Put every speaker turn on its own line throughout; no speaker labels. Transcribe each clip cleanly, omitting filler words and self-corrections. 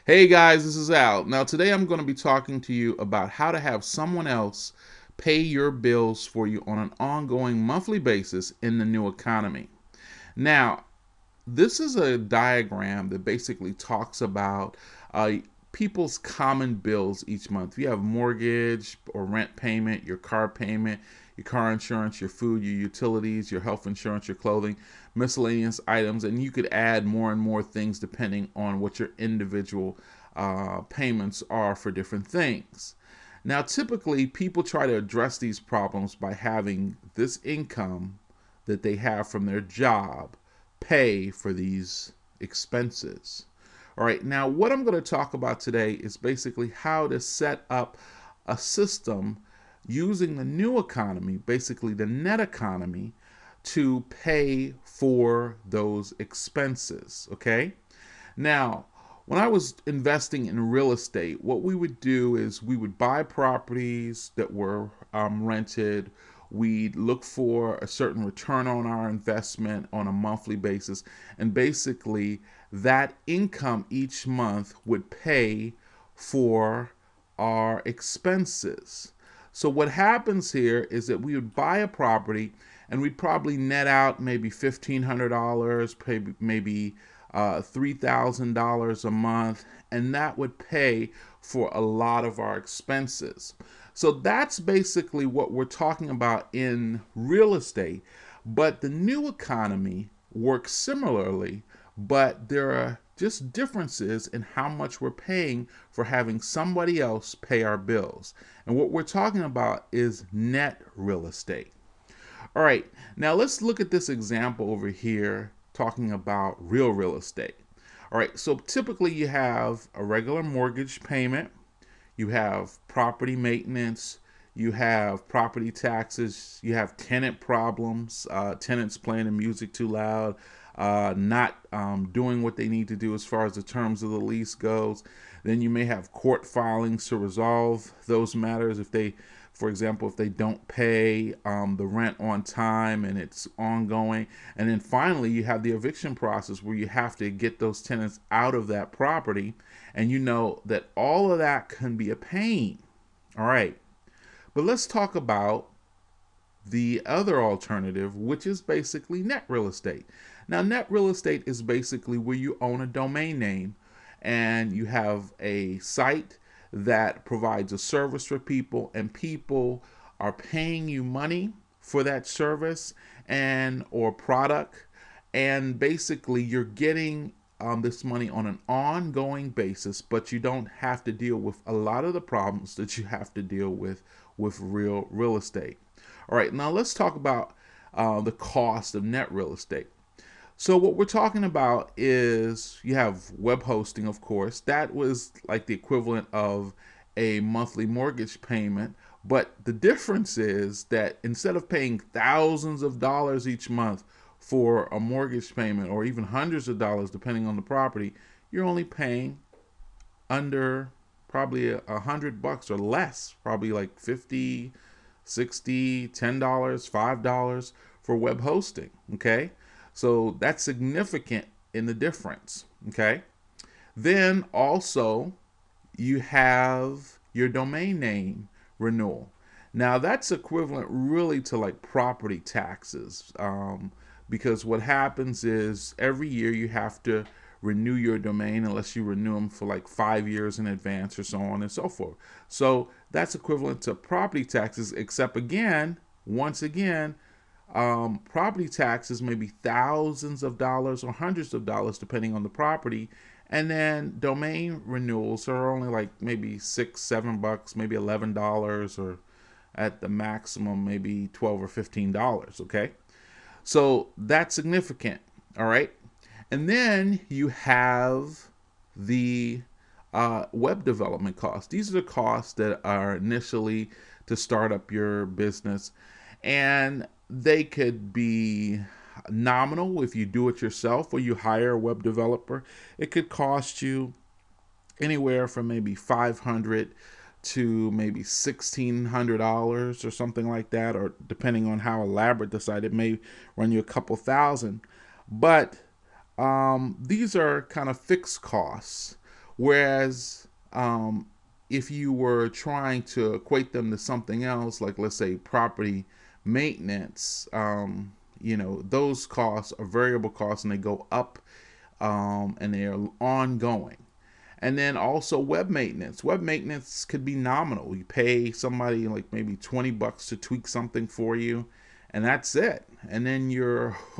Hey guys, this is Al. Now, today I'm going to be talking to you about how to have someone else pay your bills for you on an ongoing monthly basis in the new economy. Now, this is a diagram that basically talks about people's common bills each month. You have mortgage or rent payment, your car insurance, your food, your utilities, your health insurance, your clothing, miscellaneous items, and you could add more and more things depending on what your individual payments are for different things. Now, typically, people try to address these problems by having this income that they have from their job pay for these expenses. All right, now what I'm going to talk about today is basically how to set up a system using the new economy, basically the net economy, to pay for those expenses. Okay, now when I was investing in real estate, what we would do is we would buy properties that were rented. We'd look for a certain return on our investment on a monthly basis. And basically, that income each month would pay for our expenses. So, what happens here is that we would buy a property and we'd probably net out maybe $1,500, maybe $3,000 a month, and that would pay for a lot of our expenses. So that's basically what we're talking about in real estate. But the new economy works similarly, but there are just differences in how much we're paying for having somebody else pay our bills. And what we're talking about is net real estate. All right, now let's look at this example over here talking about real estate. All right, so typically you have a regular mortgage payment, you have property maintenance, you have property taxes, you have tenant problems, tenants playing the music too loud, not doing what they need to do as far as the terms of the lease goes. Then you may have court filings to resolve those matters if they, for example, if they don't pay the rent on time and it's ongoing. And then finally, you have the eviction process where you have to get those tenants out of that property. And you know that all of that can be a pain. All right. But let's talk about the other alternative, which is basically net real estate. Now, net real estate is basically where you own a domain name and you have a site that provides a service for people, and people are paying you money for that service and or product, and basically you're getting this money on an ongoing basis, but you don't have to deal with a lot of the problems that you have to deal with real estate. All right, now let's talk about the cost of net real estate. So what we're talking about is you have web hosting, of course. That was like the equivalent of a monthly mortgage payment. But the difference is that instead of paying thousands of dollars each month for a mortgage payment or even hundreds of dollars depending on the property, you're only paying under probably $100 or less, probably like 50, 60, $10, $5 for web hosting. Okay. So that's significant in the difference. Okay. Then also you have your domain name renewal. Now that's equivalent really to like property taxes, because what happens is every year you have to renew your domain unless you renew them for like 5 years in advance or so on and so forth. So that's equivalent to property taxes, except again, once again, property taxes may be thousands of dollars or hundreds of dollars depending on the property, and then domain renewals are only like maybe $6, $7, maybe $11, or at the maximum maybe $12 or $15. Okay, so that's significant. All right, and then you have the web development costs. These are the costs that are initially to start up your business, and they could be nominal if you do it yourself or you hire a web developer. It could cost you anywhere from maybe $500 to maybe $1,600 or something like that, or depending on how elaborate the site, it may run you a couple thousand. But these are kind of fixed costs. Whereas if you were trying to equate them to something else, like let's say property maintenance, those costs are variable costs and they go up, and they are ongoing. And then also web maintenance. Web maintenance could be nominal. You pay somebody like maybe $20 to tweak something for you, and that's it. And then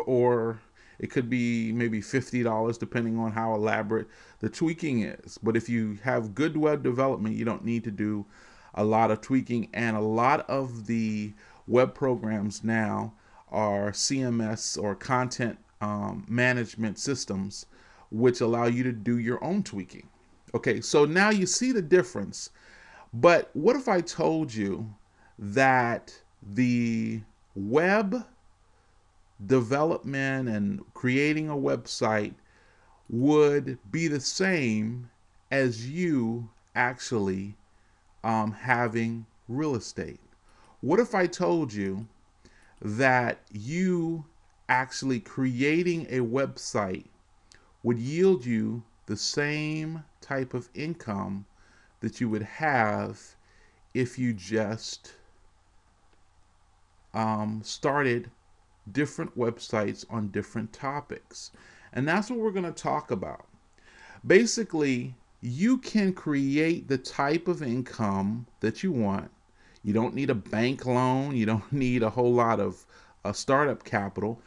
or it could be maybe $50 depending on how elaborate the tweaking is. But if you have good web development, you don't need to do a lot of tweaking. And a lot of the web programs now are CMS or content management systems, which allow you to do your own tweaking. Okay, so now you see the difference. But what if I told you that the web development and creating a website would be the same as you actually having real estate? What if I told you that you actually creating a website would yield you the same type of income that you would have if you just started different websites on different topics? And that's what we're going to talk about. Basically, you can create the type of income that you want. You don't need a bank loan. You don't need a whole lot of startup capital,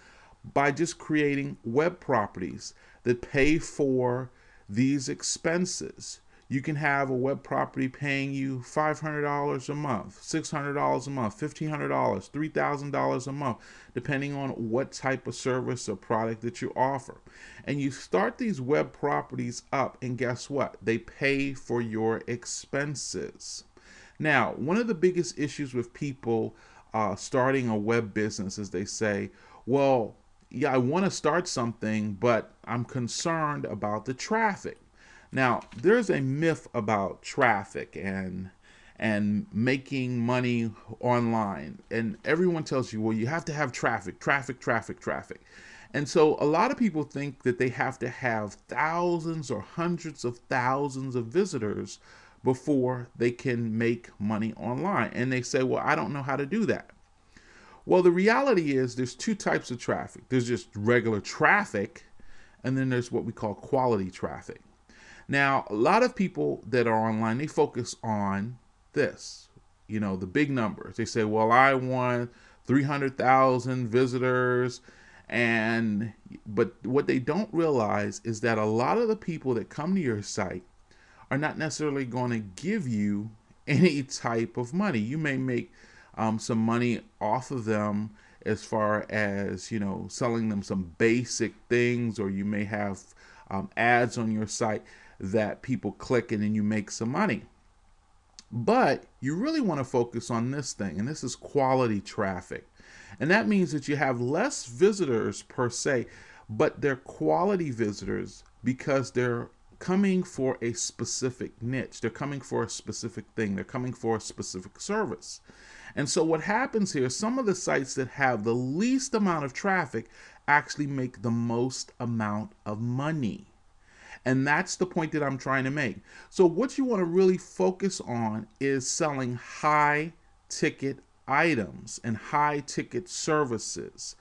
by just creating web properties that pay for these expenses. You can have a web property paying you $500 a month, $600 a month, $1,500, $3,000 a month, depending on what type of service or product that you offer. And you start these web properties up, and guess what? They pay for your expenses. Now, one of the biggest issues with people starting a web business is they say, well, yeah, I want to start something, but I'm concerned about the traffic. Now, there's a myth about traffic and making money online. And everyone tells you, well, you have to have traffic. And so a lot of people think that they have to have thousands or hundreds of thousands of visitors before they can make money online. And they say, well, I don't know how to do that. Well, the reality is there's two types of traffic. There's just regular traffic, and then there's what we call quality traffic. Now, a lot of people that are online, they focus on this, the big numbers. They say, well, I want 300,000 visitors. But what they don't realize is that a lot of the people that come to your site are not necessarily going to give you any type of money. You may make some money off of them as far as, selling them some basic things, or you may have ads on your site that people click and then you make some money. But you really want to focus on this thing, and this is quality traffic. And that means that you have less visitors per se, but they're quality visitors because they're coming for a specific niche. They're coming for a specific thing. They're coming for a specific service. And so what happens here, some of the sites that have the least amount of traffic actually make the most amount of money. And that's the point that I'm trying to make. So what you want to really focus on is selling high ticket items and high ticket services,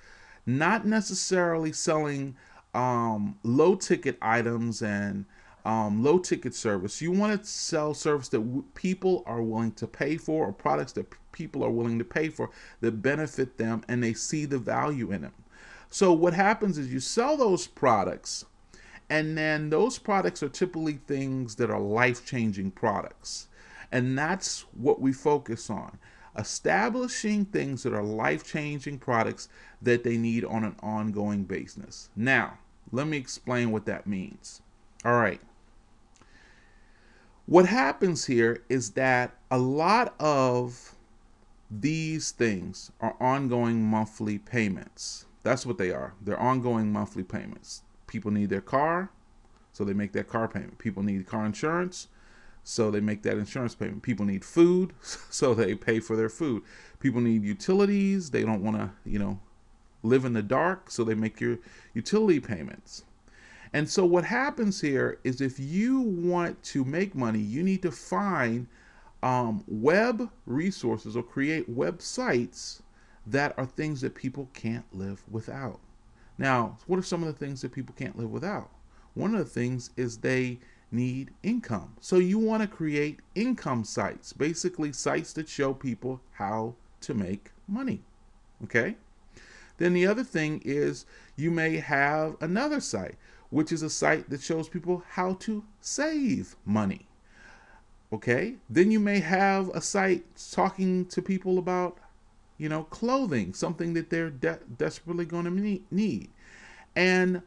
not necessarily selling low ticket items and low ticket service. You want to sell service that people are willing to pay for, or products that people are willing to pay for that benefit them and they see the value in them. So what happens is you sell those products, and then those products are typically things that are life-changing products. And that's what we focus on. Establishing things that are life-changing products that they need on an ongoing basis. Now, let me explain what that means. All right. What happens here is that a lot of these things are ongoing monthly payments. That's what they are. They're ongoing monthly payments. People need their car, so they make that car payment. People need car insurance, so they make that insurance payment. People need food, so they pay for their food. People need utilities. They don't want to, live in the dark, so they make your utility payments. And so what happens here is if you want to make money, you need to find web resources or create websites that are things that people can't live without. Now, what are some of the things that people can't live without? One of the things is they need income. So you want to create income sites, basically sites that show people how to make money. Okay? Then the other thing is you may have another site, which is a site that shows people how to save money. Okay? Then you may have a site talking to people about, clothing, something that they're desperately going to need. And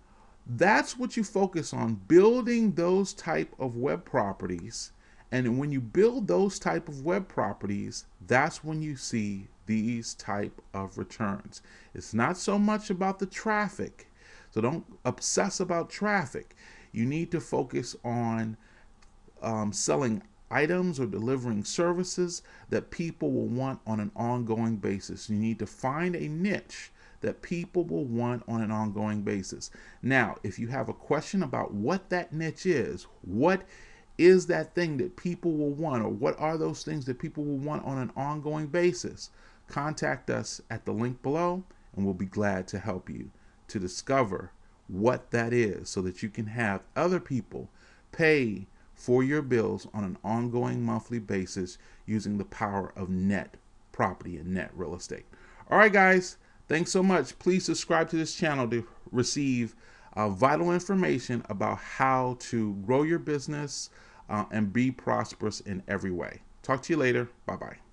that's what you focus on, building those type of web properties. And when you build those type of web properties, that's when you see these type of returns. It's not so much about the traffic. So don't obsess about traffic. You need to focus on selling items or delivering services that people will want on an ongoing basis. You need to find a niche that people will want on an ongoing basis. Now, if you have a question about what that niche is, what is that thing that people will want, or what are those things that people will want on an ongoing basis, contact us at the link below, and we'll be glad to help you to discover what that is so that you can have other people pay for your bills on an ongoing monthly basis using the power of net property and net real estate. All right, guys, thanks so much. Please subscribe to this channel to receive vital information about how to grow your business and be prosperous in every way. Talk to you later. Bye-bye.